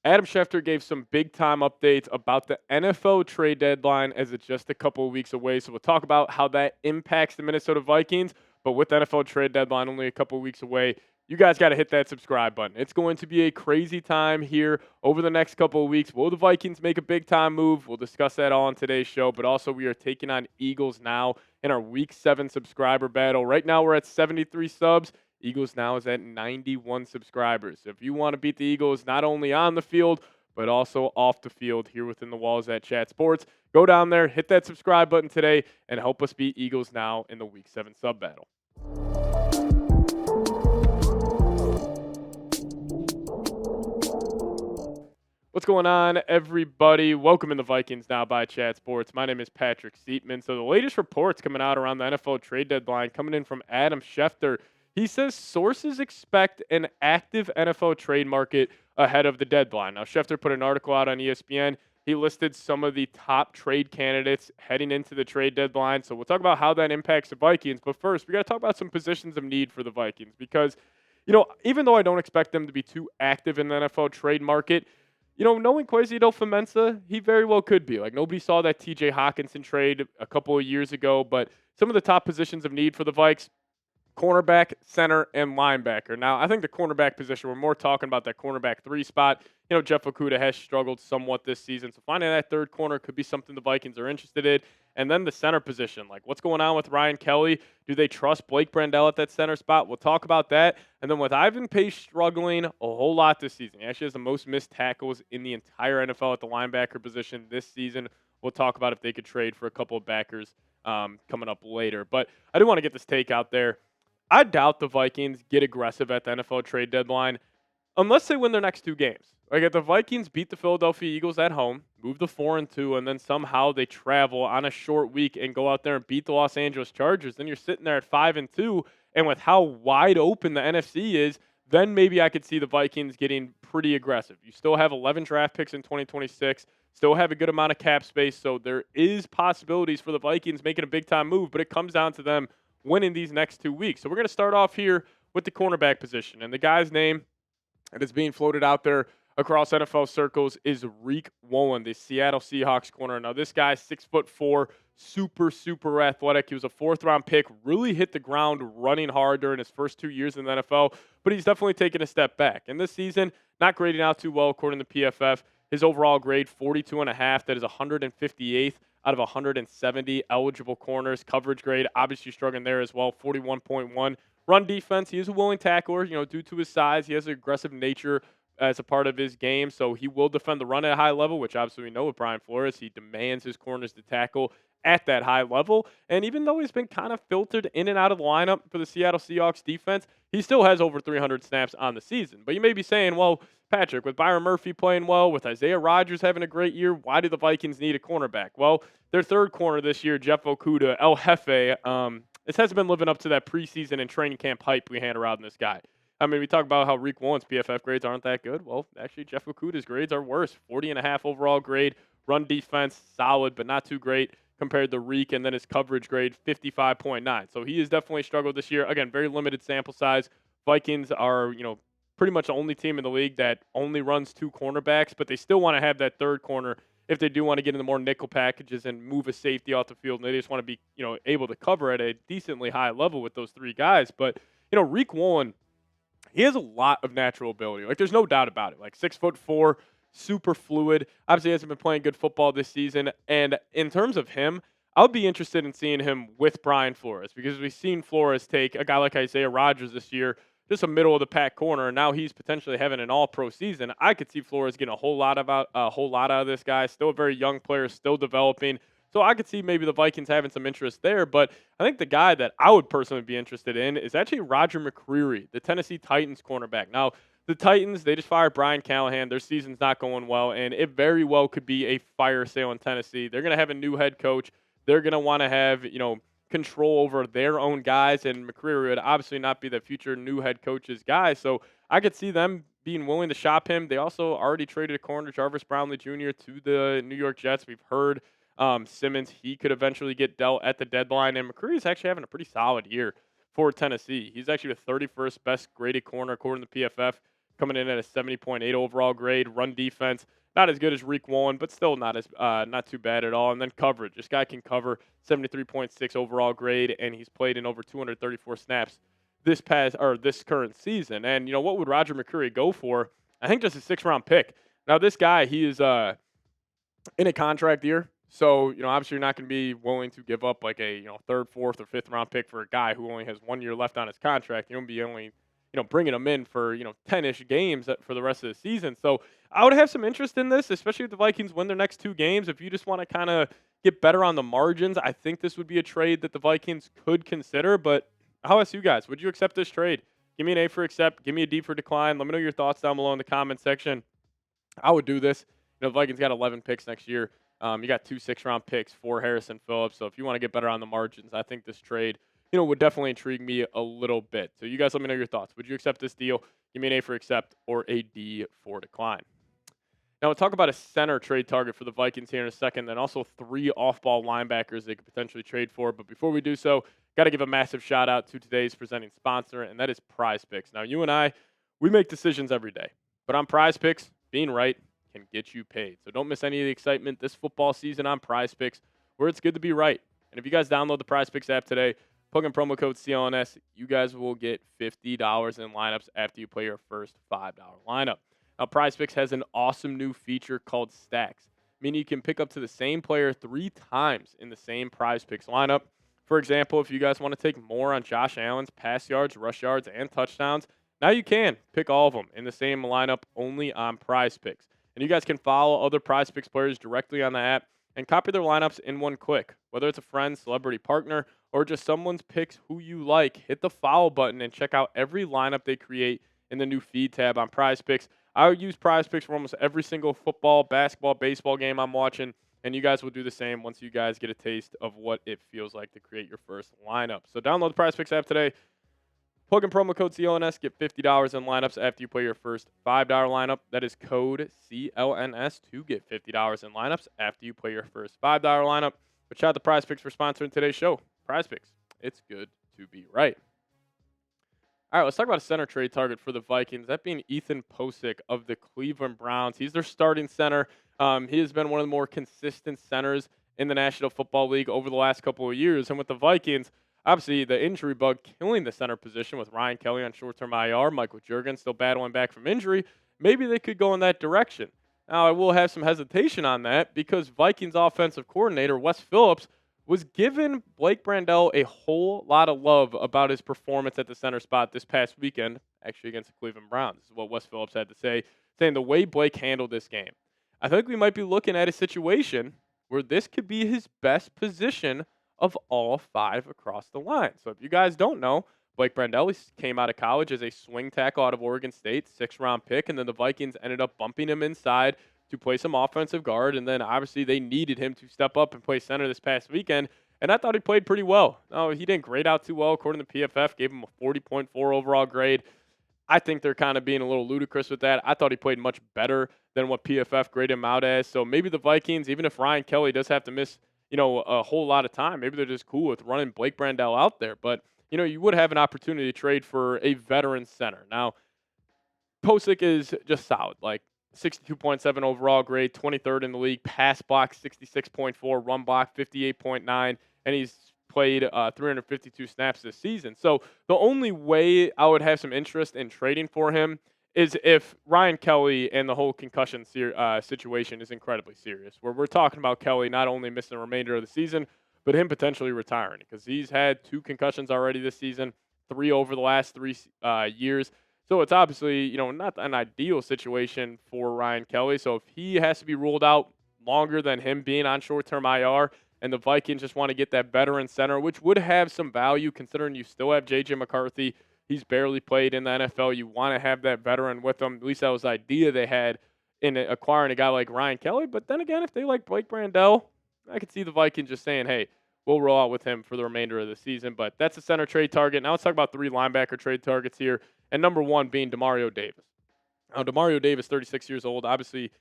Adam Schefter gave some big time updates about the NFL trade deadline as it's just a couple of weeks away. So we'll talk about how that impacts the Minnesota Vikings. But with the NFL trade deadline only a couple of weeks away, you guys got to hit that subscribe button. It's going to be a crazy time here over the next couple of weeks. Will the Vikings make a big time move? We'll discuss that all on today's show. But also, we are taking on Eagles now in our Week 7 subscriber battle. Right now, we're at 73 subs. Eagles now is at 91 subscribers. So if you want to beat the Eagles not only on the field, but also off the field here within the walls at Chat Sports, go down there, hit that subscribe button today, and help us beat Eagles now in the Week 7 sub battle. What's going on, everybody? Welcome in the Vikings Now by Chat Sports. My name is Patrick Siepman. So the latest reports coming out around the NFL trade deadline coming in from Adam Schefter. He says sources expect an active NFL trade market ahead of the deadline. Now, Schefter put an article out on ESPN. He listed some of the top trade candidates heading into the trade deadline. So we'll talk about how that impacts the Vikings. But first, we got to talk about some positions of need for the Vikings because, even though I don't expect them to be too active in the NFL trade market, knowing Kwesi Adofo-Mensah, he very well could be. Like, nobody saw that TJ Hawkinson trade a couple of years ago, but some of the top positions of need for the Vikes: cornerback, center, and linebacker. Now, I think the cornerback position, we're more talking about that cornerback 3 spot. Jeff Okudah has struggled somewhat this season, so finding that third corner could be something the Vikings are interested in. And then the center position, like what's going on with Ryan Kelly? Do they trust Blake Brandel at that center spot? We'll talk about that. And then with Ivan Pace struggling a whole lot this season, he actually has the most missed tackles in the entire NFL at the linebacker position this season. We'll talk about if they could trade for a couple of backers coming up later. But I do want to get this take out there. I doubt the Vikings get aggressive at the NFL trade deadline unless they win their next 2 games. Like, if the Vikings beat the Philadelphia Eagles at home, move to 4-2, and then somehow they travel on a short week and go out there and beat the Los Angeles Chargers, then you're sitting there at 5-2. And with how wide open the NFC is, then maybe I could see the Vikings getting pretty aggressive. You still have 11 draft picks in 2026, still have a good amount of cap space, so there is possibilities for the Vikings making a big-time move, but it comes down to them winning these next 2 weeks. So we're going to start off here with the cornerback position. And the guy's name that is being floated out there across NFL circles is Riq Woolen, the Seattle Seahawks corner. Now, this guy's 6'4", super athletic. He was a 4th-round pick, really hit the ground running hard during his first 2 years in the NFL, but he's definitely taken a step back. And this season, not grading out too well according to PFF. His overall grade, 42.5. That is 158th out of 170 eligible corners. Coverage grade, obviously struggling there as well, 41.1. Run defense, he is a willing tackler, due to his size. He has an aggressive nature as a part of his game, so he will defend the run at a high level, which obviously we know with Brian Flores. He demands his corners to tackle at that high level. And even though he's been kind of filtered in and out of the lineup for the Seattle Seahawks defense, he still has over 300 snaps on the season. But you may be saying, well, Patrick, with Byron Murphy playing well, with Isaiah Rodgers having a great year, why do the Vikings need a cornerback? Well, their third corner this year, Jeff Okudah, El Jefe, this hasn't been living up to that preseason and training camp hype we hand around this guy. I mean, we talk about how Riq Woolen's PFF grades aren't that good. Well, actually, Jeff Okudah's grades are worse. 40.5 overall grade. Run defense, solid, but not too great compared to Riq. And then his coverage grade, 55.9. So he has definitely struggled this year. Again, very limited sample size. Vikings are, pretty much the only team in the league that only runs 2 cornerbacks, but they still want to have that third corner if they do want to get into more nickel packages and move a safety off the field. And they just want to be, able to cover at a decently high level with those 3 guys. But, Riq Woolen, he has a lot of natural ability. Like, there's no doubt about it. Like, 6'4", super fluid. Obviously, he hasn't been playing good football this season. And in terms of him, I would be interested in seeing him with Brian Flores, because we've seen Flores take a guy like Isaiah Rodgers this year, just a middle-of-the-pack corner, and now he's potentially having an all-pro season. I could see Flores getting a whole lot out of this guy. Still a very young player, still developing. So I could see maybe the Vikings having some interest there. But I think the guy that I would personally be interested in is actually Roger McCreary, the Tennessee Titans cornerback. Now, the Titans, they just fired Brian Callahan. Their season's not going well, and it very well could be a fire sale in Tennessee. They're going to have a new head coach. They're going to want to have, control over their own guys, and McCreary would obviously not be the future new head coach's guy. So I could see them being willing to shop him. They also already traded a corner, Jarvis Brownlee Jr., to the New York Jets. We've heard Simmons, he could eventually get dealt at the deadline, and McCreary's actually having a pretty solid year for Tennessee. He's actually the 31st best graded corner according to PFF. coming in at a 70.8 overall grade. Run defense, not as good as week 1, but still not too bad at all. And then coverage. This guy can cover, 73.6 overall grade, and he's played in over 234 snaps this current season. And what would Roger McCreary go for? I think just a 6th-round pick. Now this guy, he is in a contract year. So, obviously you're not going to be willing to give up like a, 3rd, 4th, or 5th round pick for a guy who only has 1 year left on his contract. You don't be only, bringing him in for, 10-ish games for the rest of the season. So I would have some interest in this, especially if the Vikings win their next 2 games. If you just want to kind of get better on the margins, I think this would be a trade that the Vikings could consider. But how about you guys? Would you accept this trade? Give me an A for accept. Give me a D for decline. Let me know your thoughts down below in the comment section. I would do this. The Vikings got 11 picks next year. You got 2 6th-round picks for Harrison Phillips. So if you want to get better on the margins, I think this trade, would definitely intrigue me a little bit. So you guys let me know your thoughts. Would you accept this deal? Give me an A for accept or a D for decline. Now we'll talk about a center trade target for the Vikings here in a second, then also 3 off-ball linebackers they could potentially trade for. But before we do so, got to give a massive shout-out to today's presenting sponsor, and that is Prize Picks. Now you and I, we make decisions every day. But on Prize Picks, being right can get you paid. So don't miss any of the excitement this football season on Prize Picks, where it's good to be right. And if you guys download the Prize Picks app today, plug in promo code CLNS, you guys will get $50 in lineups after you play your first $5 lineup. Now, Prize Picks has an awesome new feature called Stacks, meaning you can pick up to the same player 3 times in the same Prize Picks lineup. For example, if you guys want to take more on Josh Allen's pass yards, rush yards, and touchdowns, now you can pick all of them in the same lineup only on Prize Picks. And you guys can follow other Prize Picks players directly on the app and copy their lineups in one click. Whether it's a friend, celebrity partner, or just someone's picks who you like, hit the follow button and check out every lineup they create in the new feed tab on Prize Picks. I use Prize Picks for almost every single football, basketball, baseball game I'm watching, and you guys will do the same once you guys get a taste of what it feels like to create your first lineup. So download the Prize Picks app today. Plug in promo code CLNS, get $50 in lineups after you play your first $5 lineup. That is code CLNS to get $50 in lineups after you play your first $5 lineup. But shout out to Prize Picks for sponsoring today's show. Prize Picks, it's good to be right. All right, let's talk about a center trade target for the Vikings, that being Ethan Posick of the Cleveland Browns. He's their starting center. He has been one of the more consistent centers in the National Football League over the last couple of years. And with the Vikings, obviously, the injury bug killing the center position with Ryan Kelly on short-term IR, Michael Juergens still battling back from injury. Maybe they could go in that direction. Now, I will have some hesitation on that because Vikings offensive coordinator Wes Phillips was giving Blake Brandel a whole lot of love about his performance at the center spot this past weekend, actually against the Cleveland Browns. This is what Wes Phillips had to say, saying the way Blake handled this game. I think we might be looking at a situation where this could be his best position of all 5 across the line. So if you guys don't know, Blake Brandel came out of college as a swing tackle out of Oregon State, 6th-round pick, and then the Vikings ended up bumping him inside to play some offensive guard, and then obviously they needed him to step up and play center this past weekend, and I thought he played pretty well. No, he didn't grade out too well according to PFF, gave him a 40.4 overall grade. I think they're kind of being a little ludicrous with that. I thought he played much better than what PFF graded him out as, so maybe the Vikings, even if Ryan Kelly does have to miss a whole lot of time, maybe they're just cool with running Blake Brandel out there. But, you would have an opportunity to trade for a veteran center. Now, Posick is just solid, like 62.7 overall grade, 23rd in the league, pass block 66.4, run block 58.9, and he's played 352 snaps this season. So the only way I would have some interest in trading for him is if Ryan Kelly and the whole concussion situation is incredibly serious, where we're talking about Kelly not only missing the remainder of the season, but him potentially retiring because he's had 2 concussions already this season, 3 over the last 3 years. So it's obviously, not an ideal situation for Ryan Kelly. So if he has to be ruled out longer than him being on short-term IR, and the Vikings just want to get that veteran center, which would have some value considering you still have J.J. McCarthy. He's barely played in the NFL. You want to have that veteran with them. At least that was the idea they had in acquiring a guy like Ryan Kelly. But then again, if they like Blake Brandel, I could see the Vikings just saying, hey, we'll roll out with him for the remainder of the season. But that's a center trade target. Now let's talk about 3 linebacker trade targets here. And number 1 being Demario Davis. Now, Demario Davis, 36 years old, obviously,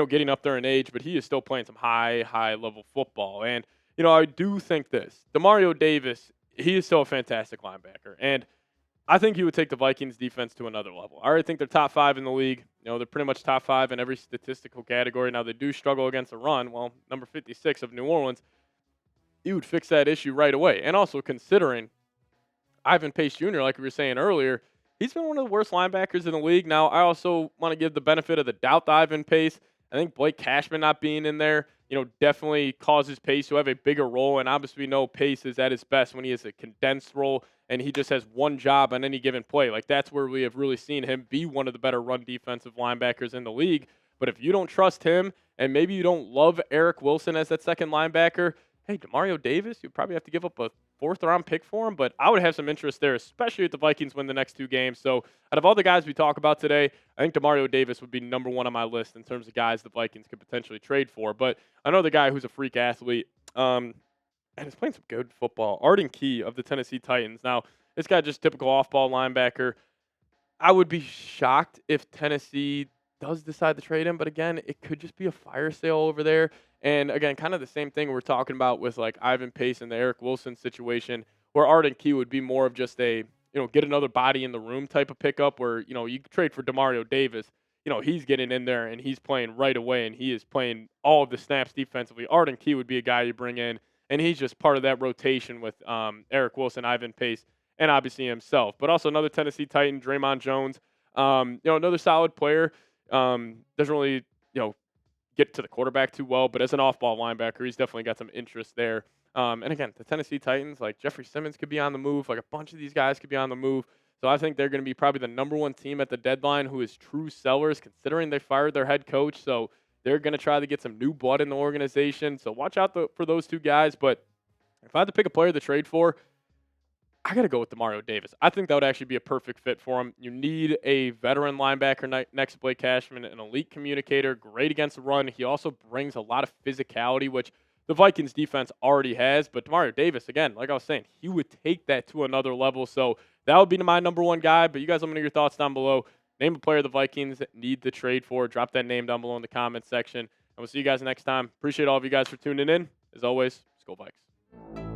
getting up there in age, but he is still playing some high-level football. And, I do think this. Demario Davis, he is still a fantastic linebacker. And I think he would take the Vikings defense to another level. I already think they're top 5 in the league. They're pretty much top 5 in every statistical category. Now, they do struggle against the run. Well, number 56 of New Orleans, he would fix that issue right away. And also considering Ivan Pace Jr., like we were saying earlier, he's been one of the worst linebackers in the league. Now, I also want to give the benefit of the doubt to Ivan Pace. I think Blake Cashman not being in there, definitely causes Pace to have a bigger role. And obviously, we know Pace is at his best when he has a condensed role and he just has one job on any given play. Like, that's where we have really seen him be one of the better run defensive linebackers in the league. But if you don't trust him and maybe you don't love Eric Wilson as that second linebacker, hey, Demario Davis, you probably have to give up a fourth-round pick for him, but I would have some interest there, especially if the Vikings win the next 2 games. So out of all the guys we talk about today, I think Demario Davis would be number 1 on my list in terms of guys the Vikings could potentially trade for. But another guy who's a freak athlete, and is playing some good football, Arden Key of the Tennessee Titans. Now, this guy just typical off-ball linebacker. I would be shocked if Tennessee does decide to trade him, but again, it could just be a fire sale over there. And again, kind of the same thing we're talking about with like Ivan Pace and the Eric Wilson situation, where Arden Key would be more of just a, get another body in the room type of pickup where, you trade for Demario Davis, he's getting in there and he's playing right away and he is playing all of the snaps defensively. Arden Key would be a guy you bring in and he's just part of that rotation with Eric Wilson, Ivan Pace, and obviously himself. But also another Tennessee Titan, Draymond Jones, another solid player. Doesn't really, get to the quarterback too well, but as an off-ball linebacker, he's definitely got some interest there. And again, the Tennessee Titans, like Jeffrey Simmons could be on the move. Like a bunch of these guys could be on the move. So I think they're going to be probably the number 1 team at the deadline who is true sellers, considering they fired their head coach. So they're going to try to get some new blood in the organization. So watch out for those 2 guys. But if I had to pick a player to trade for, I got to go with Demario Davis. I think that would actually be a perfect fit for him. You need a veteran linebacker next to Blake Cashman, an elite communicator, great against the run. He also brings a lot of physicality, which the Vikings defense already has. But Demario Davis, again, like I was saying, he would take that to another level. So that would be my number 1 guy. But you guys let me know your thoughts down below. Name a player the Vikings need to trade for. Drop that name down below in the comments section. And we'll see you guys next time. Appreciate all of you guys for tuning in. As always, let's go Vikes.